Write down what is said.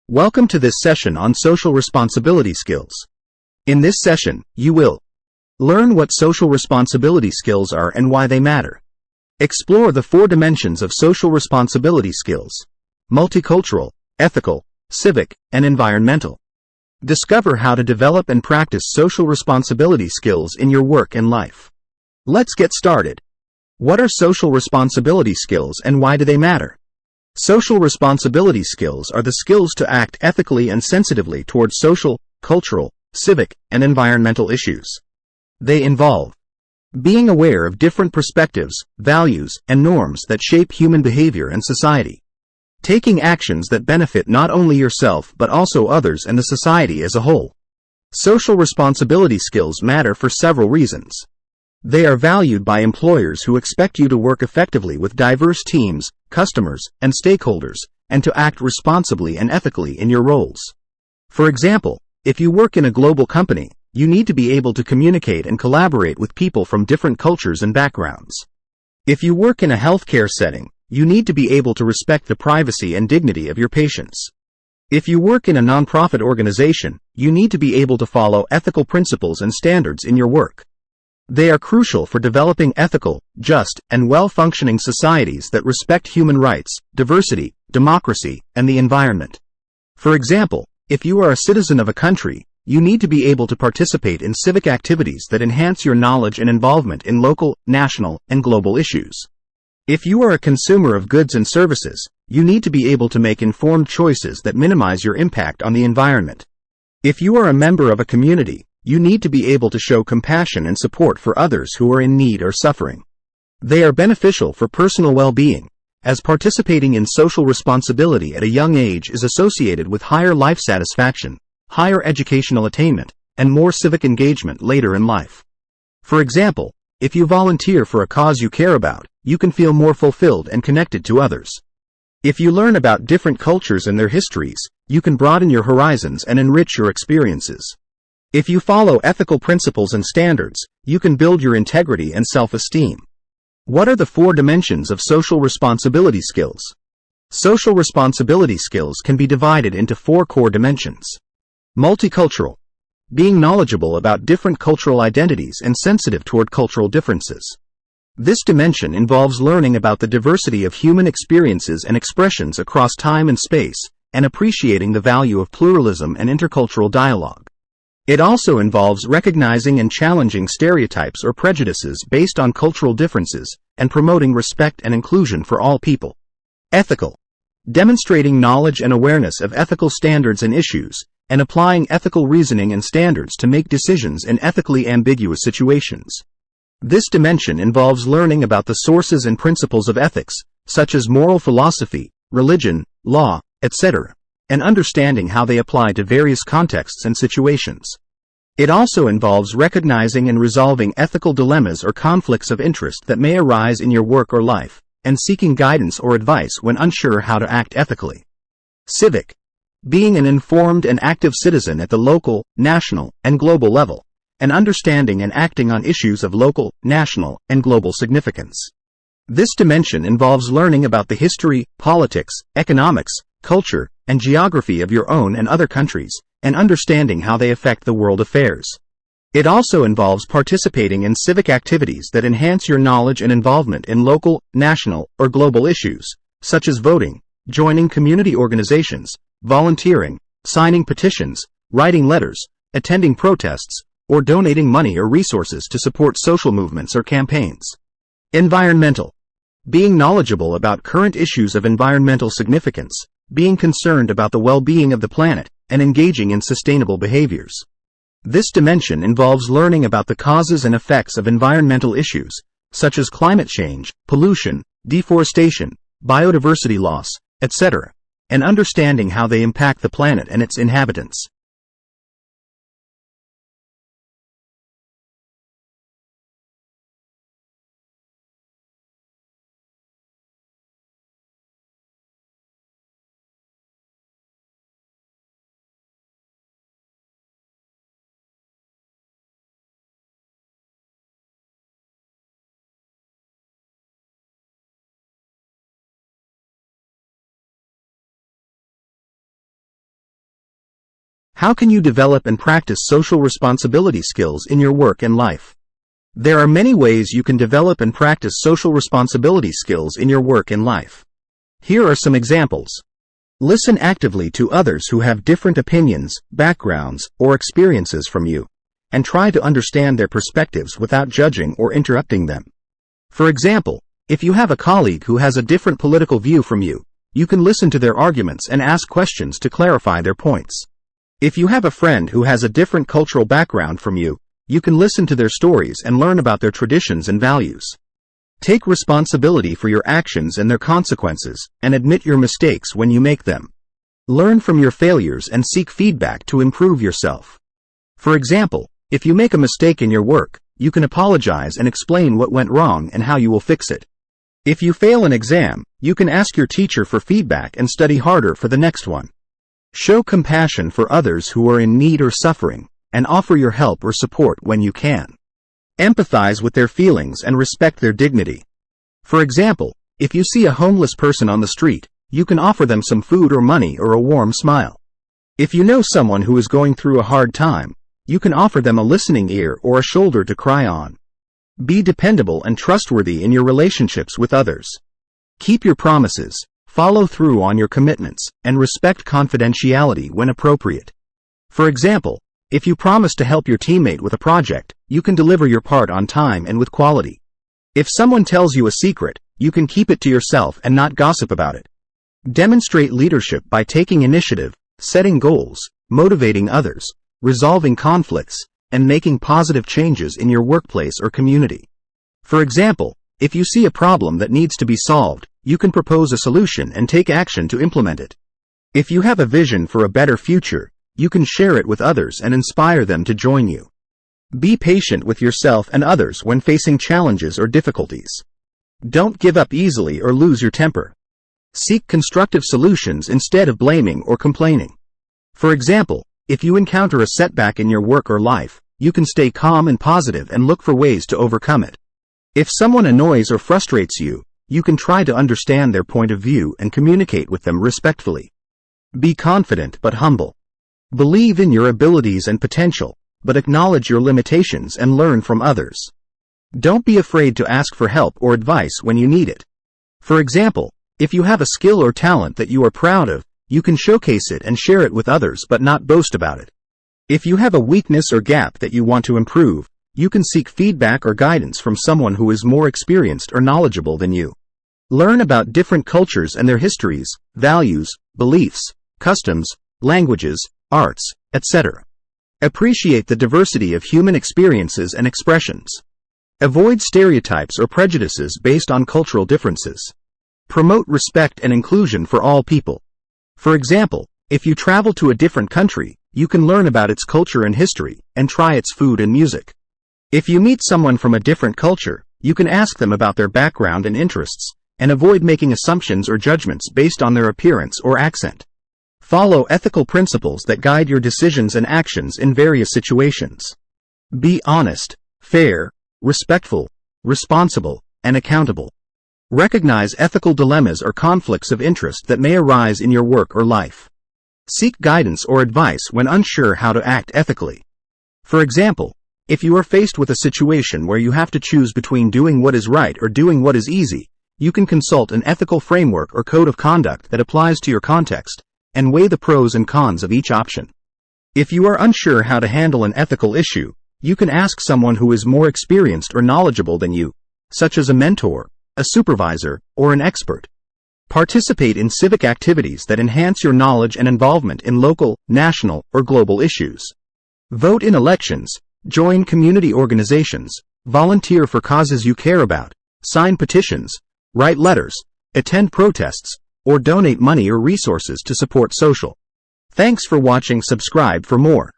Welcome to this session on social responsibility skills. In this session, you will learn what social responsibility skills are and why they matter. Explore the 4 dimensions of social responsibility skills: multicultural, ethical, civic, and environmental. Discover how to develop and practice social responsibility skills in your work and life. Let's get started. What are social responsibility skills and why do they matter? Social responsibility skills are the skills to act ethically and sensitively towards social, cultural, civic, and environmental issues. They involve being aware of different perspectives, values, and norms that shape human behavior and society. Taking actions that benefit not only yourself but also others and the society as a whole. Social responsibility skills matter for several reasons. They are valued by employers who expect you to work effectively with diverse teams, customers, and stakeholders, and to act responsibly and ethically in your roles. For example, if you work in a global company, you need to be able to communicate and collaborate with people from different cultures and backgrounds. If you work in a healthcare setting, you need to be able to respect the privacy and dignity of your patients. If you work in a nonprofit organization, you need to be able to follow ethical principles and standards in your work. They are crucial for developing ethical, just, and well-functioning societies that respect human rights, diversity, democracy, and the environment. For example, if you are a citizen of a country, you need to be able to participate in civic activities that enhance your knowledge and involvement in local, national, and global issues. If you are a consumer of goods and services, you need to be able to make informed choices that minimize your impact on the environment. If you are a member of a community, you need to be able to show compassion and support for others who are in need or suffering. They are beneficial for personal well-being, as participating in social responsibility at a young age is associated with higher life satisfaction, higher educational attainment, and more civic engagement later in life. For example, if you volunteer for a cause you care about, you can feel more fulfilled and connected to others. If you learn about different cultures and their histories, you can broaden your horizons and enrich your experiences. If you follow ethical principles and standards, you can build your integrity and self-esteem. What are the 4 dimensions of social responsibility skills? Social responsibility skills can be divided into 4 core dimensions. Multicultural. Being knowledgeable about different cultural identities and sensitive toward cultural differences. This dimension involves learning about the diversity of human experiences and expressions across time and space, and appreciating the value of pluralism and intercultural dialogue. It also involves recognizing and challenging stereotypes or prejudices based on cultural differences, and promoting respect and inclusion for all people. Ethical. Demonstrating knowledge and awareness of ethical standards and issues, and applying ethical reasoning and standards to make decisions in ethically ambiguous situations. This dimension involves learning about the sources and principles of ethics, such as moral philosophy, religion, law, etc., and understanding how they apply to various contexts and situations. It also involves recognizing and resolving ethical dilemmas or conflicts of interest that may arise in your work or life, and seeking guidance or advice when unsure how to act ethically. Civic. Being an informed and active citizen at the local, national, and global level, and understanding and acting on issues of local, national, and global significance. This dimension involves learning about the history, politics, economics, culture, and geography of your own and other countries, and understanding how they affect the world affairs. It also involves participating in civic activities that enhance your knowledge and involvement in local, national, or global issues, such as voting, joining community organizations, volunteering, signing petitions, writing letters, attending protests, or donating money or resources to support social movements or campaigns. Environmental. Being knowledgeable about current issues of environmental significance, being concerned about the well-being of the planet, and engaging in sustainable behaviors. This dimension involves learning about the causes and effects of environmental issues, such as climate change, pollution, deforestation, biodiversity loss, etc., and understanding how they impact the planet and its inhabitants. How can you develop and practice social responsibility skills in your work and life? There are many ways you can develop and practice social responsibility skills in your work and life. Here are some examples. Listen actively to others who have different opinions, backgrounds, or experiences from you, and try to understand their perspectives without judging or interrupting them. For example, if you have a colleague who has a different political view from you, you can listen to their arguments and ask questions to clarify their points. If you have a friend who has a different cultural background from you, you can listen to their stories and learn about their traditions and values. Take responsibility for your actions and their consequences, and admit your mistakes when you make them. Learn from your failures and seek feedback to improve yourself. For example, if you make a mistake in your work, you can apologize and explain what went wrong and how you will fix it. If you fail an exam, you can ask your teacher for feedback and study harder for the next one. Show compassion for others who are in need or suffering, and offer your help or support when you can. Empathize with their feelings and respect their dignity. For example, if you see a homeless person on the street, you can offer them some food or money or a warm smile. If you know someone who is going through a hard time, you can offer them a listening ear or a shoulder to cry on. Be dependable and trustworthy in your relationships with others. Keep your promises, follow through on your commitments, and respect confidentiality when appropriate. For example, if you promise to help your teammate with a project, you can deliver your part on time and with quality. If someone tells you a secret, you can keep it to yourself and not gossip about it. Demonstrate leadership by taking initiative, setting goals, motivating others, resolving conflicts, and making positive changes in your workplace or community. For example, if you see a problem that needs to be solved, you can propose a solution and take action to implement it. If you have a vision for a better future, you can share it with others and inspire them to join you. Be patient with yourself and others when facing challenges or difficulties. Don't give up easily or lose your temper. Seek constructive solutions instead of blaming or complaining. For example, if you encounter a setback in your work or life, you can stay calm and positive and look for ways to overcome it. If someone annoys or frustrates you, you can try to understand their point of view and communicate with them respectfully. Be confident but humble. Believe in your abilities and potential, but acknowledge your limitations and learn from others. Don't be afraid to ask for help or advice when you need it. For example, if you have a skill or talent that you are proud of, you can showcase it and share it with others but not boast about it. If you have a weakness or gap that you want to improve, you can seek feedback or guidance from someone who is more experienced or knowledgeable than you. Learn about different cultures and their histories, values, beliefs, customs, languages, arts, etc. Appreciate the diversity of human experiences and expressions. Avoid stereotypes or prejudices based on cultural differences. Promote respect and inclusion for all people. For example, if you travel to a different country, you can learn about its culture and history, and try its food and music. If you meet someone from a different culture, you can ask them about their background and interests, and avoid making assumptions or judgments based on their appearance or accent. Follow ethical principles that guide your decisions and actions in various situations. Be honest, fair, respectful, responsible, and accountable. Recognize ethical dilemmas or conflicts of interest that may arise in your work or life. Seek guidance or advice when unsure how to act ethically. For example, if you are faced with a situation where you have to choose between doing what is right or doing what is easy, you can consult an ethical framework or code of conduct that applies to your context, and weigh the pros and cons of each option. If you are unsure how to handle an ethical issue, you can ask someone who is more experienced or knowledgeable than you, such as a mentor, a supervisor, or an expert. Participate in civic activities that enhance your knowledge and involvement in local, national, or global issues. Vote in elections, join community organizations, volunteer for causes you care about, sign petitions, write letters, attend protests, or donate money or resources to support social. Thanks for watching. Subscribe for more.